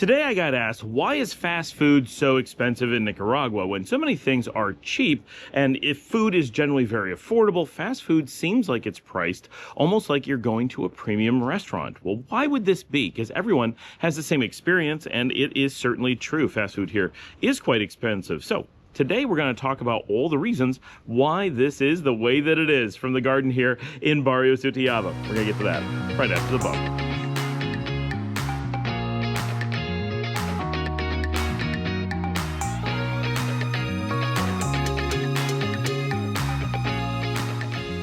Today I got asked, why is fast food so expensive in Nicaragua when so many things are cheap? And if food is generally very affordable, fast food seems like it's priced almost like you're going to a premium restaurant. Well, why would this be? Because everyone has the same experience, and it is certainly true. Fast food here is quite expensive. So today we're going to talk about all the reasons why this is the way that it is from the garden here in Barrio Sutiaba. We're going to get to that right after the bump.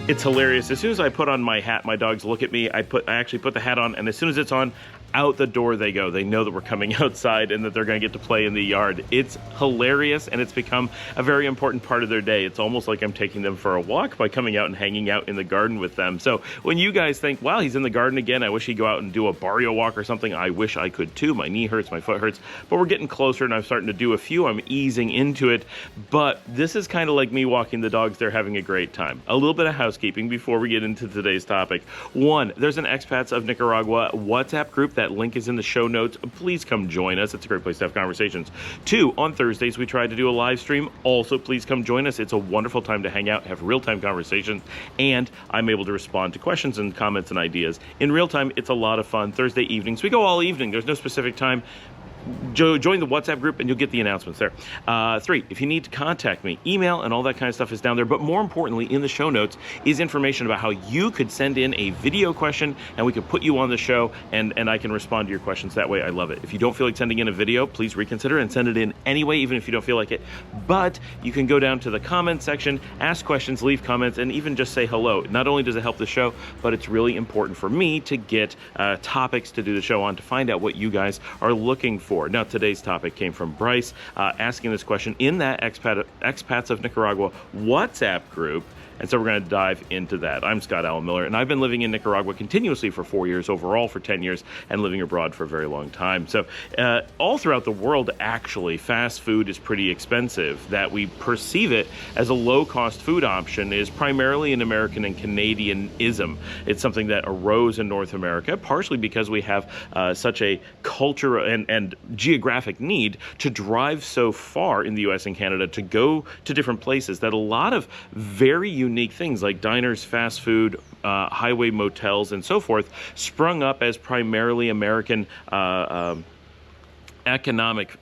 It's hilarious. As soon as I put on my hat, my dogs look at me. I actually put the hat on, and as soon as it's on, out the door they go. They know that we're coming outside and that they're going to get to play in the yard. It's hilarious, and it's become a very important part of their day. It's almost like I'm taking them for a walk by coming out and hanging out in the garden with them. So when you guys think, wow, he's in the garden again, I wish he'd go out and do a barrio walk or something, I wish I could too. My knee hurts, my foot hurts, but we're getting closer, and I'm starting to do a few. I'm easing into it, but this is kind of like me walking the dogs. They're having a great time. A little bit of housekeeping before we get into today's topic. One, there's an Expats of Nicaragua WhatsApp group. That link is in the show notes. Please come join us. It's a great place to have conversations. Two, on Thursdays, we try to do a live stream. Also, please come join us. It's a wonderful time to hang out, have real-time conversations, and I'm able to respond to questions and comments and ideas in real time. It's a lot of fun. Thursday evenings, we go all evening. There's no specific time. Join the WhatsApp group and you'll get the announcements there. Three, if you need to contact me, email and all that kind of stuff is down there. But more importantly, in the show notes is information about how you could send in a video question and we could put you on the show and I can respond to your questions that way. I love it. If you don't feel like sending in a video, please reconsider and send it in anyway, even if you don't feel like it. But you can go down to the comment section, ask questions, leave comments, and even just say hello. Not only does it help the show, but it's really important for me to get topics to do the show on, to find out what you guys are looking for. Now, today's topic came from Bryce asking this question in that Expats of Nicaragua WhatsApp group. And so we're going to dive into that. I'm Scott Allen Miller, and I've been living in Nicaragua continuously for 4 years, overall for 10 years, and living abroad for a very long time. So all throughout the world, actually, fast food is pretty expensive. That we perceive it as a low-cost food option is primarily an American and Canadianism. It's something that arose in North America, partially because we have such a culture and geographic need to drive so far in the U.S. and Canada to go to different places that a lot of very unique things like diners, fast food, highway motels, and so forth sprung up as primarily American economic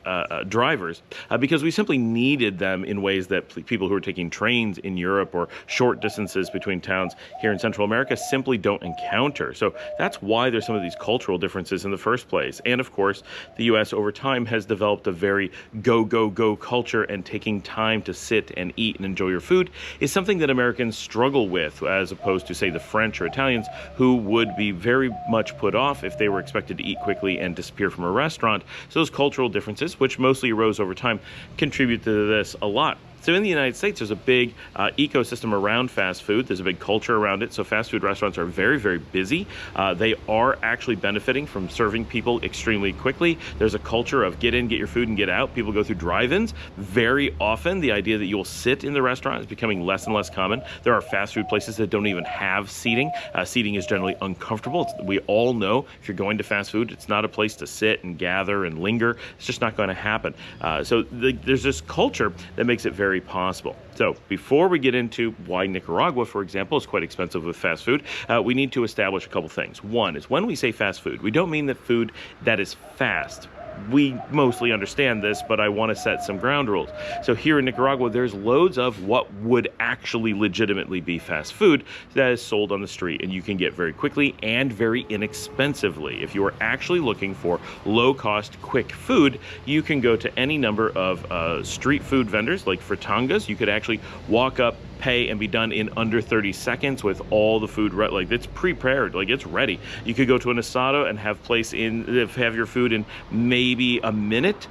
drivers because we simply needed them in ways that people who are taking trains in Europe or short distances between towns here in Central America simply don't encounter. So that's why there's some of these cultural differences in the first place. And of course, the U.S. over time has developed a very go, go, go culture, and taking time to sit and eat and enjoy your food is something that Americans struggle with, as opposed to, say, the French or Italians, who would be very much put off if they were expected to eat quickly and disappear from a restaurant. So those cultural differences, which mostly arose over time, contribute to this a lot. So in the United States, there's a big ecosystem around fast food. There's a big culture around it. So fast food restaurants are very, very busy. They are actually benefiting from serving people extremely quickly. There's a culture of get in, get your food, and get out. People go through drive-ins. Very often, the idea that you'll sit in the restaurant is becoming less and less common. There are fast food places that don't even have seating. Seating is generally uncomfortable. We all know if you're going to fast food, it's not a place to sit and gather and linger. It's just not going to happen. There's this culture that makes it very possible. So before we get into why Nicaragua, for example, is quite expensive with fast food, we need to establish a couple things. One is when we say fast food, we don't mean the food that is fast. We mostly understand this, but I want to set some ground rules. So here in Nicaragua, there's loads of what would actually legitimately be fast food that is sold on the street, and you can get very quickly and very inexpensively. If you are actually looking for low-cost, quick food, you can go to any number of street food vendors like fritangas. You could actually walk up, pay, and be done in under 30 seconds with all the food like it's prepared, like it's ready. You could go to an asado and have your food in maybe a minute.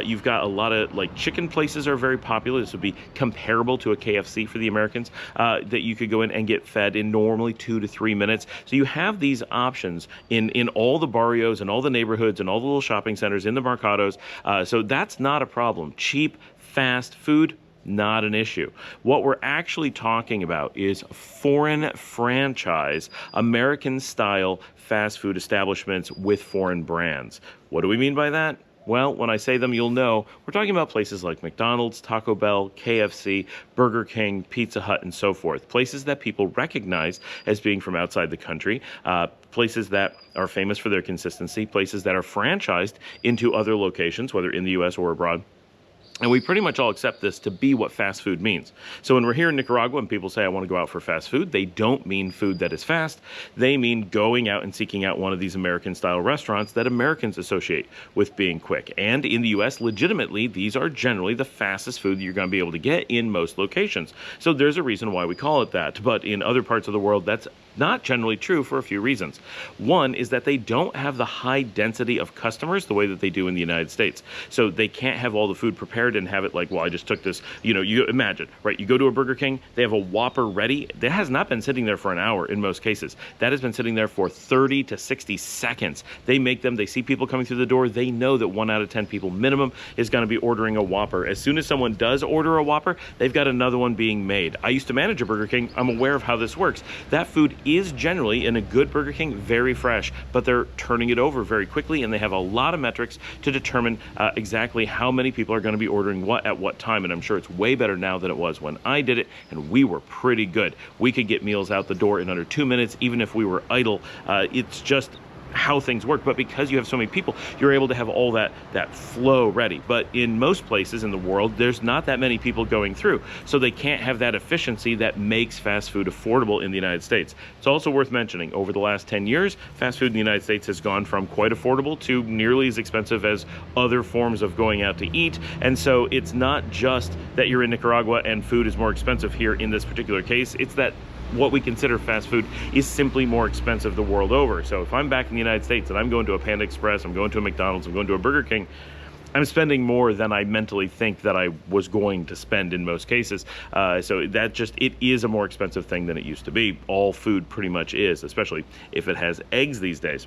You've got a lot of like chicken places are very popular. This would be comparable to a KFC for the Americans, that you could go in and get fed in normally 2 to 3 minutes. So you have these options in all the barrios and all the neighborhoods and all the little shopping centers in the mercados. So that's not a problem. Cheap, fast food, Not an issue. What we're actually talking about is foreign franchise, American-style fast food establishments with foreign brands. What do we mean by that? Well, when I say them, you'll know. We're talking about places like McDonald's, Taco Bell, KFC, Burger King, Pizza Hut, and so forth. Places that people recognize as being from outside the country, places that are famous for their consistency, places that are franchised into other locations, whether in the U.S. or abroad. And we pretty much all accept this to be what fast food means. So when we're here in Nicaragua and people say, I want to go out for fast food, they don't mean food that is fast. They mean going out and seeking out one of these American-style restaurants that Americans associate with being quick. And in the U.S., legitimately, these are generally the fastest food you're going to be able to get in most locations. So there's a reason why we call it that. But in other parts of the world, that's not generally true for a few reasons. One is that they don't have the high density of customers the way that they do in the United States. So they can't have all the food prepared and have it like, well, I just took this, you imagine, right? You go to a Burger King, they have a Whopper ready. That has not been sitting there for an hour in most cases. That has been sitting there for 30 to 60 seconds. They make them, they see people coming through the door. They know that 1 out of 10 people minimum is going to be ordering a Whopper. As soon as someone does order a Whopper, they've got another one being made. I used to manage a Burger King. I'm aware of how this works. That food is generally, in a good Burger King, very fresh, but they're turning it over very quickly, and they have a lot of metrics to determine exactly how many people are going to be ordering what at what time, and I'm sure it's way better now than it was when I did it, and we were pretty good. We could get meals out the door in under 2 minutes, even if we were idle. It's just how things work, but because you have so many people, you're able to have all that flow ready. But in most places in the world, there's not that many people going through, so they can't have that efficiency that makes fast food affordable in the United States. It's also worth mentioning, over the last 10 years, fast food in the United States has gone from quite affordable to nearly as expensive as other forms of going out to eat. And so it's not just that you're in Nicaragua and food is more expensive here in this particular case, it's that what we consider fast food is simply more expensive the world over. So if I'm back in the United States and I'm going to a Panda Express, I'm going to a McDonald's, I'm going to a Burger King, I'm spending more than I mentally think that I was going to spend in most cases. So it is a more expensive thing than it used to be. All food pretty much is, especially if it has eggs these days.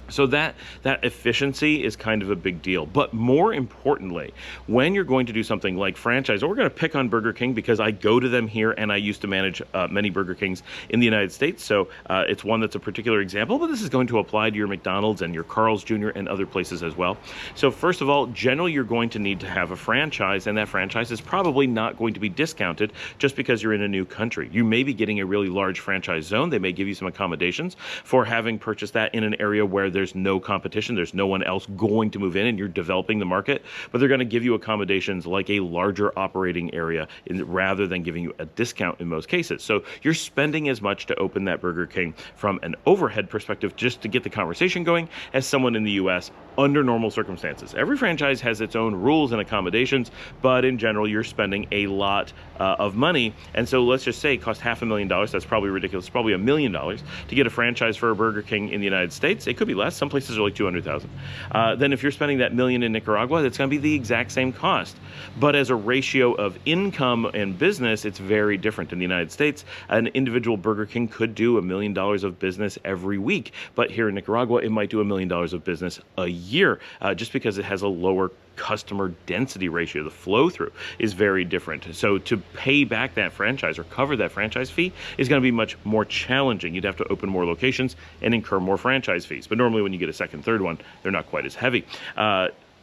So that efficiency is kind of a big deal. But more importantly, when you're going to do something like franchise, or we're going to pick on Burger King because I go to them here and I used to manage many Burger Kings in the United States. So it's one that's a particular example, but this is going to apply to your McDonald's and your Carl's Jr. and other places as well. So first of all, generally you're going to need to have a franchise, and that franchise is probably not going to be discounted just because you're in a new country. You may be getting a really large franchise zone. They may give you some accommodations for having purchased that in an area where there's no competition, there's no one else going to move in, and you're developing the market, but they're going to give you accommodations like a larger operating area rather than giving you a discount in most cases. So you're spending as much to open that Burger King from an overhead perspective just to get the conversation going as someone in the US under normal circumstances. Every franchise has its own rules and accommodations, but in general, you're spending a lot of money. And so let's just say it costs $500,000. That's probably ridiculous. It's probably $1 million to get a franchise for a Burger King in the United States. It could be less. Some places are like $200,000. Then if you're spending that $1 million in Nicaragua, that's going to be the exact same cost. But as a ratio of income and business, it's very different. In the United States, an individual Burger King could do $1 million of business every week. But here in Nicaragua, it might do $1 million of business a year, just because it has a lower customer density ratio. The flow through is very different. So to pay back that franchise or cover that franchise fee is going to be much more challenging. You'd have to open more locations and incur more franchise fees. But normally when you get a second, third one, they're not quite as heavy.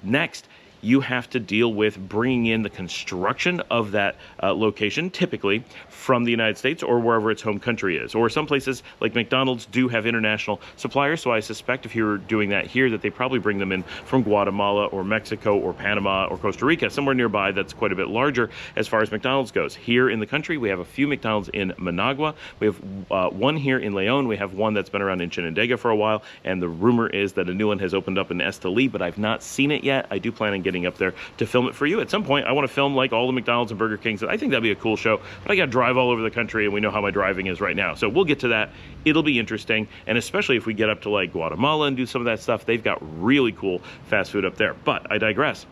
Next, you have to deal with bringing in the construction of that location, typically from the United States or wherever its home country is. Or some places like McDonald's do have international suppliers, so I suspect if you're doing that here that they probably bring them in from Guatemala or Mexico or Panama or Costa Rica, somewhere nearby that's quite a bit larger as far as McDonald's goes. Here in the country, we have a few McDonald's in Managua. We have one here in Leon. We have one that's been around in Chinandega for a while, and the rumor is that a new one has opened up in Esteli, but I've not seen it yet. I do plan on getting up there to film it for you. At some point, I want to film like all the McDonald's and Burger Kings. I think that'd be a cool show, but I got to drive all over the country, and we know how my driving is right now. So we'll get to that. It'll be interesting, and especially if we get up to like Guatemala and do some of that stuff, they've got really cool fast food up there. But I digress.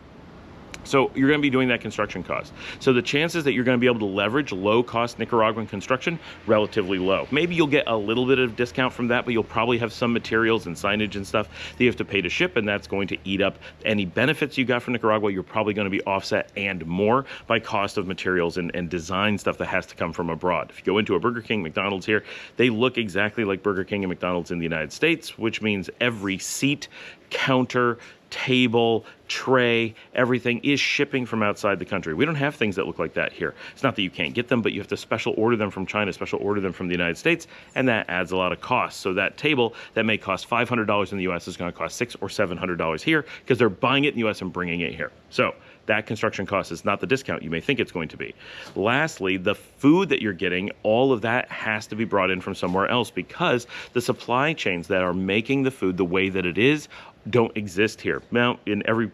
So you're going to be doing that construction cost. So the chances that you're going to be able to leverage low-cost Nicaraguan construction, relatively low. Maybe you'll get a little bit of discount from that, but you'll probably have some materials and signage and stuff that you have to pay to ship, and that's going to eat up any benefits you got from Nicaragua. You're probably going to be offset and more by cost of materials and design stuff that has to come from abroad. If you go into a Burger King, McDonald's here, they look exactly like Burger King and McDonald's in the United States, which means every seat, counter, table, tray, everything is shipping from outside the country. We don't have things that look like that here. It's not that you can't get them, but you have to special order them from China, special order them from the United States, and that adds a lot of cost. So that table that may cost $500 in the US is going to cost $600 or $700 here because they're buying it in the US and bringing it here. So that construction cost is not the discount you may think it's going to be. Lastly, the food that you're getting, all of that has to be brought in from somewhere else because the supply chains that are making the food the way that it is don't exist here. Now, in every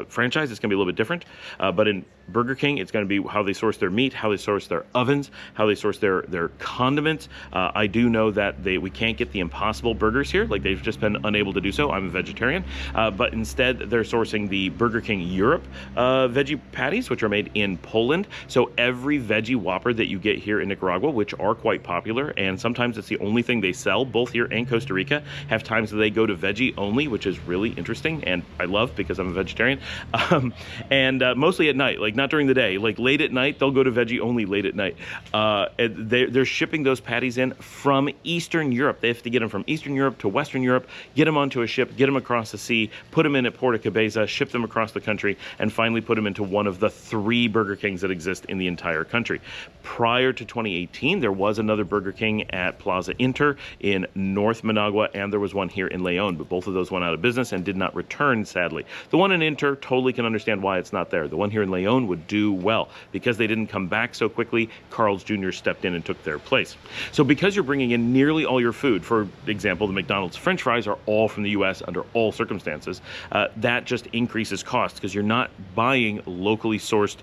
franchise, it's going to be a little bit different, but in Burger King, it's going to be how they source their meat, how they source their ovens, how they source their condiments. I do know that we can't get the Impossible burgers here, like they've just been unable to do so. I'm a vegetarian, but instead they're sourcing the Burger King Europe veggie patties, which are made in Poland. So every veggie Whopper that you get here in Nicaragua, which are quite popular, and sometimes it's the only thing they sell, both here and Costa Rica, have times that they go to veggie only, which is really interesting, and I love because I'm a vegetarian, and mostly at night, like not during the day, like late at night, they'll go to veggie only late at night. They're shipping those patties in from Eastern Europe. They have to get them from Eastern Europe to Western Europe, get them onto a ship, get them across the sea, put them in at Puerto Cabeza, ship them across the country, and finally put them into one of the 3 Burger Kings that exist in the entire country. Prior to 2018, there was another Burger King at Plaza Inter in North Managua, and there was one here in Leon, but both of those went out of business and did not return, sadly. The one in Inter, totally can understand why it's not there. The one here in Leon would do well. Because they didn't come back so quickly, Carl's Jr. stepped in and took their place. So because you're bringing in nearly all your food, for example, the McDonald's French fries are all from the US under all circumstances, that just increases costs because you're not buying locally sourced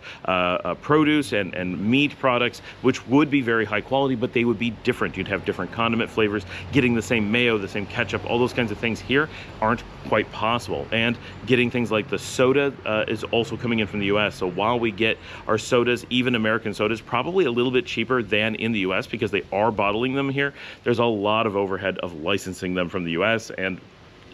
produce and meat products, which would be very high quality, but they would be different. You'd have different condiment flavors. Getting the same mayo, the same ketchup, all those kinds of things here aren't quite possible. And getting things like the soda is also coming in from the US. So while we get our sodas, even American sodas, probably a little bit cheaper than in the US because they are bottling them here, there's a lot of overhead of licensing them from the US, and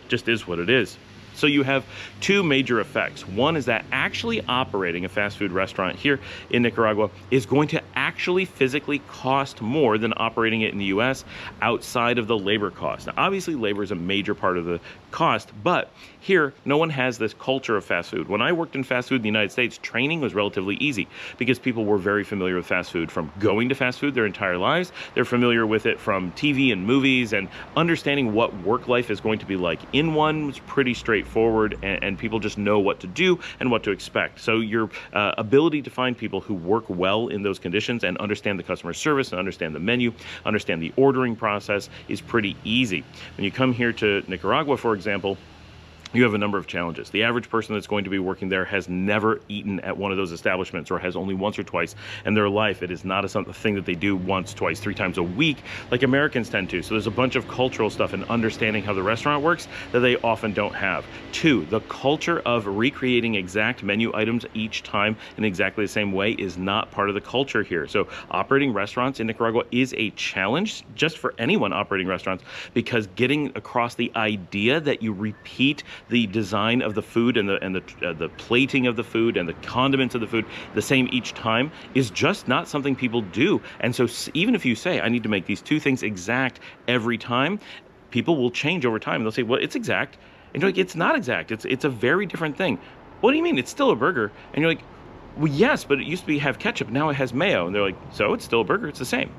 just is what it is. So you have 2 major effects. One is that actually operating a fast food restaurant here in Nicaragua is going to actually physically cost more than operating it in the US outside of the labor cost. Now, obviously, labor is a major part of the cost, but here, no one has this culture of fast food. When I worked in fast food in the United States, training was relatively easy because people were very familiar with fast food from going to fast food their entire lives. They're familiar with it from TV and movies, and understanding what work life is going to be like in one was pretty straightforward, and people just know what to do and what to expect. So your ability to find people who work well in those conditions and understand the customer service and understand the menu, understand the ordering process is pretty easy. When you come here to Nicaragua, for example, you have a number of challenges. The average person that's going to be working there has never eaten at one of those establishments, or has only once or twice in their life. It is not a thing that they do once, twice, 3 times a week like Americans tend to. So there's a bunch of cultural stuff and understanding how the restaurant works that they often don't have. 2, the culture of recreating exact menu items each time in exactly the same way is not part of the culture here. So operating restaurants in Nicaragua is a challenge just for anyone operating restaurants, because getting across the idea that you repeat the design of the food and the plating of the food and the condiments of the food the same each time is just not something people do. And so even if you say, I need to make these 2 things exact every time, people will change over time. They'll say, well, it's exact. And you're like, it's not exact. It's a very different thing. What do you mean? It's still a burger. And you're like, well, yes, but it used to have ketchup. Now it has mayo. And they're like, so it's still a burger. It's the same.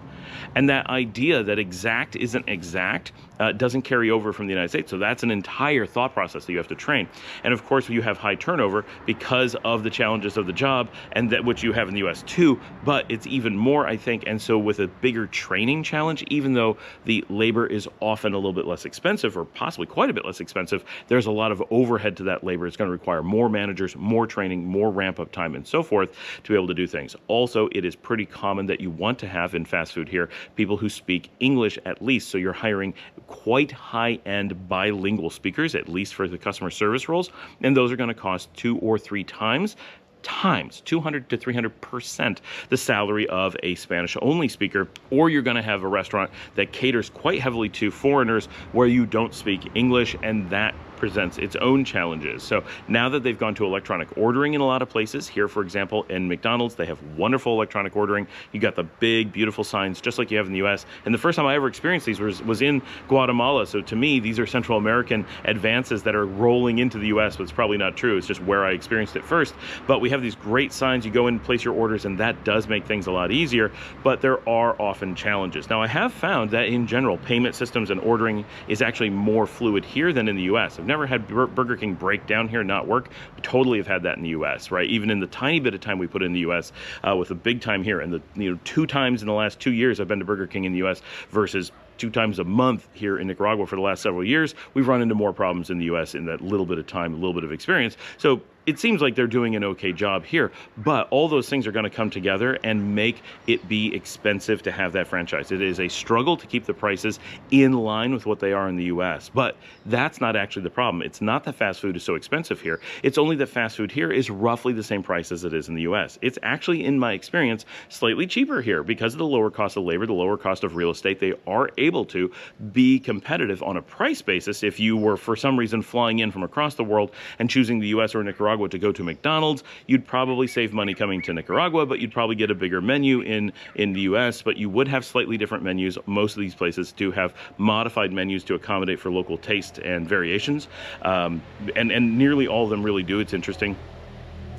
And that idea that exact isn't exact doesn't carry over from the United States. So that's an entire thought process that you have to train. And of course, you have high turnover because of the challenges of the job, and that which you have in the US too, but it's even more, I think. And so with a bigger training challenge, even though the labor is often a little bit less expensive, or possibly quite a bit less expensive, there's a lot of overhead to that labor. It's going to require more managers, more training, more ramp up time, and so forth to be able to do things. Also, it is pretty common that you want to have in fast food here here, people who speak English at least. So you're hiring quite high-end bilingual speakers, at least for the customer service roles, and those are going to cost 2 or 3 times 200 to 300% the salary of a Spanish-only speaker, or you're going to have a restaurant that caters quite heavily to foreigners where you don't speak English, and that presents its own challenges. So now that they've gone to electronic ordering in a lot of places, here for example in McDonald's they have wonderful electronic ordering. You got the big beautiful signs just like you have in the US, and the first time I ever experienced these was in Guatemala. So to me these are Central American advances that are rolling into the US, but it's probably not true. It's just where I experienced it first. But we have these great signs. You go in and place your orders, and that does make things a lot easier, but there are often challenges. Now I have found that in general payment systems and ordering is actually more fluid here than in the US. I've never had Burger King break down here and not work. We totally have had that in the US, right? Even in the tiny bit of time we put in the US, with a big time here, and the 2 times in the last 2 years I've been to Burger King in the US versus 2 times a month here in Nicaragua for the last several years, we've run into more problems in the US in that little bit of time, a little bit of experience. So it seems like they're doing an okay job here, but all those things are going to come together and make it be expensive to have that franchise. It is a struggle to keep the prices in line with what they are in the US, but that's not actually the problem. It's not that fast food is so expensive here. It's only that fast food here is roughly the same price as it is in the US. It's actually, in my experience, slightly cheaper here because of the lower cost of labor, the lower cost of real estate. They are able to be competitive on a price basis. If you were for some reason flying in from across the world and choosing the US or Nicaragua to go to McDonald's, you'd probably save money coming to Nicaragua, but you'd probably get a bigger menu in the US, but you would have slightly different menus. Most of these places do have modified menus to accommodate for local taste and variations, and nearly all of them really do. It's interesting.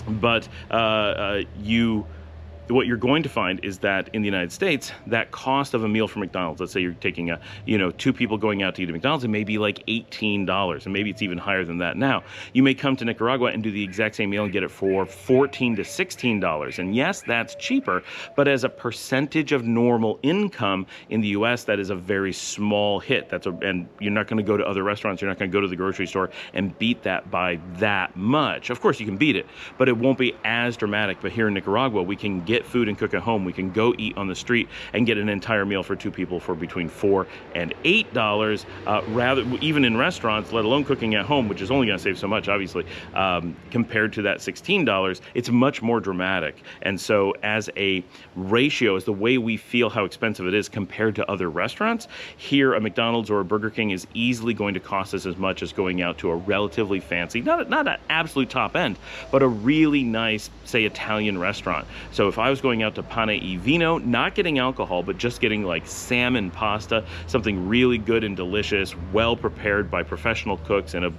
But what you're going to find is that in the United States, that cost of a meal from McDonald's, let's say you're taking 2 people going out to eat at McDonald's, it may be like $18, and maybe it's even higher than that now. You may come to Nicaragua and do the exact same meal and get it for $14 to $16. And yes, that's cheaper, but as a percentage of normal income in the US, that is a very small hit. And you're not going to go to other restaurants, you're not going to go to the grocery store and beat that by that much. Of course you can beat it, but it won't be as dramatic. But here in Nicaragua, we can get food and cook at home. We can go eat on the street and get an entire meal for 2 people for between $4 and $8, rather even in restaurants, let alone cooking at home, which is only going to save so much, obviously, compared to that $16. It's much more dramatic. And so as a ratio, as the way we feel how expensive it is compared to other restaurants, here a McDonald's or a Burger King is easily going to cost us as much as going out to a relatively fancy, not an absolute top end, but a really nice, say, Italian restaurant. So if I was going out to Pane e Vino, not getting alcohol, but just getting like salmon pasta, something really good and delicious, well prepared by professional cooks in a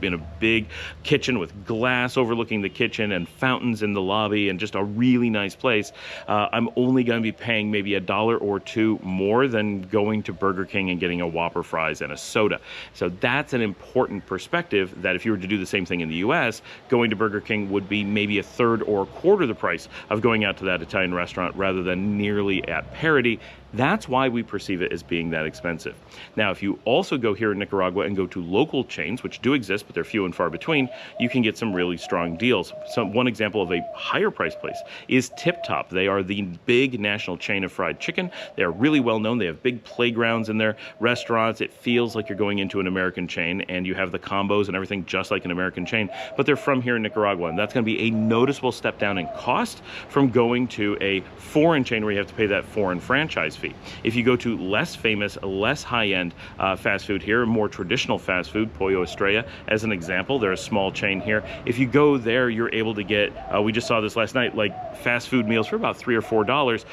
big kitchen with glass overlooking the kitchen and fountains in the lobby and just a really nice place, I'm only going to be paying maybe $1 or $2 more than going to Burger King and getting a Whopper fries and a soda. So that's an important perspective, that if you were to do the same thing in the US, going to Burger King would be maybe 1/3 or 1/4 the price of going out to that Italian restaurant rather than nearly at parity. That's why we perceive it as being that expensive. Now, if you also go here in Nicaragua and go to local chains, which do exist, but they're few and far between, you can get some really strong deals. One example of a higher price place is Tip Top. They are the big national chain of fried chicken. They are really well known. They have big playgrounds in their restaurants. It feels like you're going into an American chain, and you have the combos and everything just like an American chain, but they're from here in Nicaragua, and that's going to be a noticeable step down in cost from going to a foreign chain where you have to pay that foreign franchise fee. If you go to less famous, less high-end fast food here, more traditional fast food, Pollo Estrella as an example, they're a small chain here. If you go there, you're able to get, we just saw this last night, like fast food meals for about $3 or $4.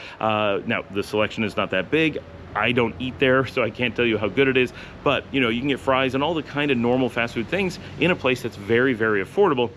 Now, the selection is not that big. I don't eat there, so I can't tell you how good it is, but you can get fries and all the kind of normal fast food things in a place that's very, very affordable,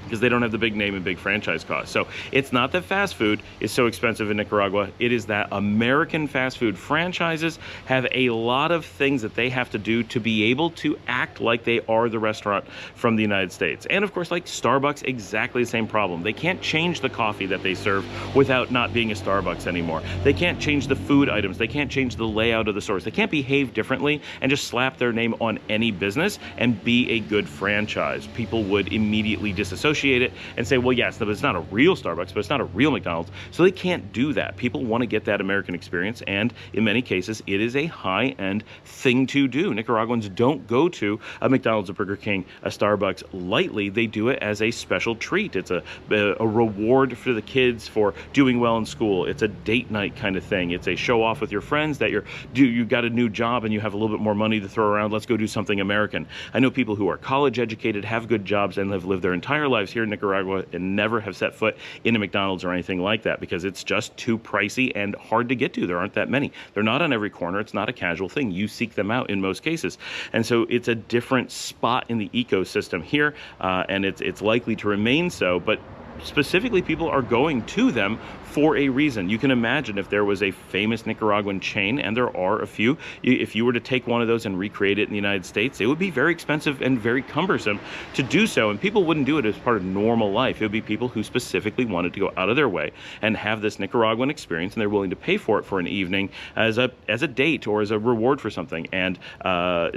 because they don't have the big name and big franchise costs. So it's not that fast food is so expensive in Nicaragua. It is that American fast food franchises have a lot of things that they have to do to be able to act like they are the restaurant from the United States. And of course, like Starbucks, exactly the same problem. They can't change the coffee that they serve without not being a Starbucks anymore. They can't change the food items. They can't change the layout of the stores. They can't behave differently and just slap their name on any business and be a good franchise. People would immediately disassociate associate it and say, well, yes, but it's not a real Starbucks, but it's not a real McDonald's. So they can't do that. People want to get that American experience, and in many cases, it is a high-end thing to do. Nicaraguans don't go to a McDonald's, a Burger King, a Starbucks lightly. They do it as a special treat. It's a reward for the kids for doing well in school. It's a date night kind of thing. It's a show off with your friends that you got a new job and you have a little bit more money to throw around. Let's go do something American. I know people who are college educated, have good jobs, and have lived their entire lives here in Nicaragua and never have set foot in a McDonald's or anything like that because it's just too pricey and hard to get to. There aren't that many. They're not on every corner. It's not a casual thing. You seek them out in most cases. And so it's a different spot in the ecosystem here, and it's likely to remain so, but specifically people are going to them for a reason. You can imagine if there was a famous Nicaraguan chain, and there are a few, if you were to take one of those and recreate it in the United States, it would be very expensive and very cumbersome to do so, and people wouldn't do it as part of normal life. It would be people who specifically wanted to go out of their way and have this Nicaraguan experience, and they're willing to pay for it for an evening as a date or as a reward for something. And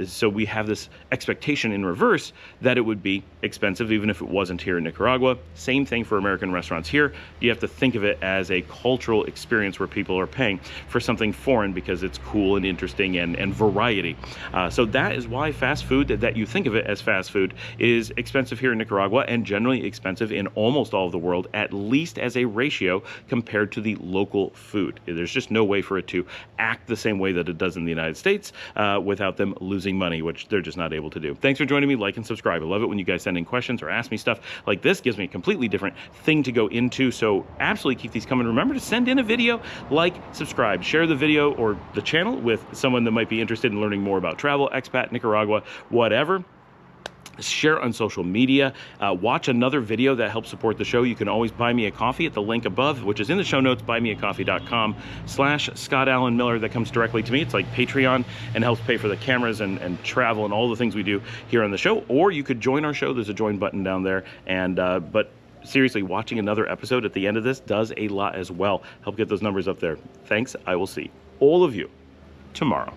so we have this expectation in reverse that it would be expensive even if it wasn't here in Nicaragua. Same thing for American restaurants here. You have to think of it as a cultural experience where people are paying for something foreign because it's cool and interesting and variety. So that is why fast food, that you think of it as fast food, is expensive here in Nicaragua and generally expensive in almost all of the world, at least as a ratio compared to the local food. There's just no way for it to act the same way that it does in the United States without them losing money, which they're just not able to do. Thanks for joining me. Like and subscribe. I love it when you guys send in questions or ask me stuff like this. Gives me a completely different thing to go into, so absolutely keep these coming. Remember to send in a video, like, subscribe, share the video or the channel with someone that might be interested in learning more about travel, expat, Nicaragua, whatever. Share on social media. Watch another video that helps support the show. You can always buy me a coffee at the link above, which is in the show notes, buymeacoffee.com/Scott Allen Miller. That comes directly to me. It's like Patreon and helps pay for the cameras and travel and all the things we do here on the show. Or you could join our show. There's a join button down there. And but seriously, watching another episode at the end of this does a lot as well. Help get those numbers up there. Thanks. I will see all of you tomorrow.